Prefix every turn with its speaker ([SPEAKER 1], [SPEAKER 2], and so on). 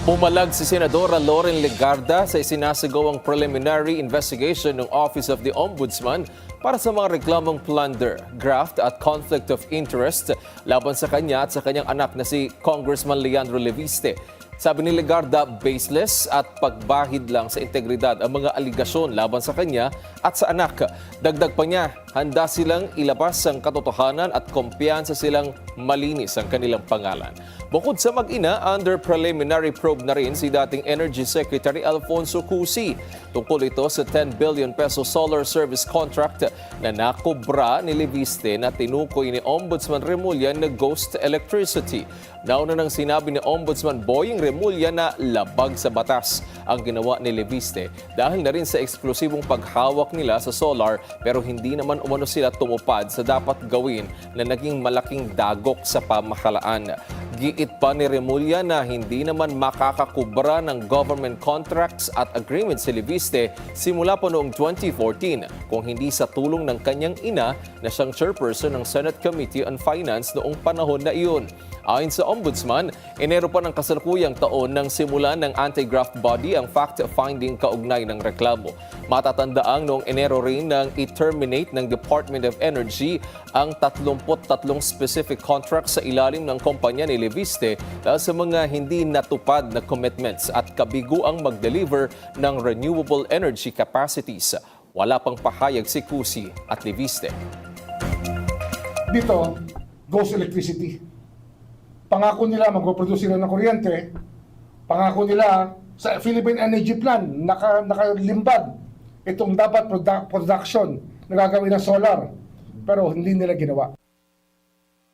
[SPEAKER 1] Pumalag si Senadora Loren Legarda sa isinasagawang preliminary investigation ng Office of the Ombudsman para sa mga reklamong plunder, graft at conflict of interest laban sa kanya at sa kanyang anak na si Congressman Leandro Leviste. Sabi ni Legarda, baseless at pagbahid lang sa integridad ang mga aligasyon laban sa kanya at sa anak. Dagdag pa niya, handa silang ilabas ang katotohanan at kumpiyansa silang malinis ang kanilang pangalan. Bukod sa mag-ina, under preliminary probe na rin si dating Energy Secretary Alfonso Cusi. Tungkol ito sa 10 billion peso solar service contract na nakobra ni Leviste na tinukoy ni Ombudsman Remulla na ghost electricity. Nauna nang sinabi ni Ombudsman Boying Remulla na labag sa batas ang ginawa ni Leviste dahil na rin sa eksklusibong paghawak nila sa solar pero hindi naman umano sila tumupad sa dapat gawin na naging malaking dagok sa pamahalaan. Giit pa ni Remulla na hindi naman makakakubra ng government contracts at agreements si Leviste simula pa noong 2014 kung hindi sa tulong ng kanyang ina na siyang chairperson ng Senate Committee on Finance noong panahon na iyon. Ayon sa Ombudsman, Enero pa ng kasalukuyang taon nang simulan ng anti-graft body ang fact-finding kaugnay ng reklamo. Matatandaang noong Enero rin nang i-terminate ng Department of Energy ang 33 specific contracts sa ilalim ng kumpanya ni Leviste dahil sa mga hindi natupad na commitments at kabiguang mag-deliver ng renewable energy capacities. Wala pang pahayag si Cusi at Leviste.
[SPEAKER 2] Dito, ghost electricity. Pangako nila magpo-produce sila ng kuryente. Pangako nila sa Philippine Energy Plan, nakalimbag itong dapat production na gagawin ng solar. Pero hindi nila ginawa.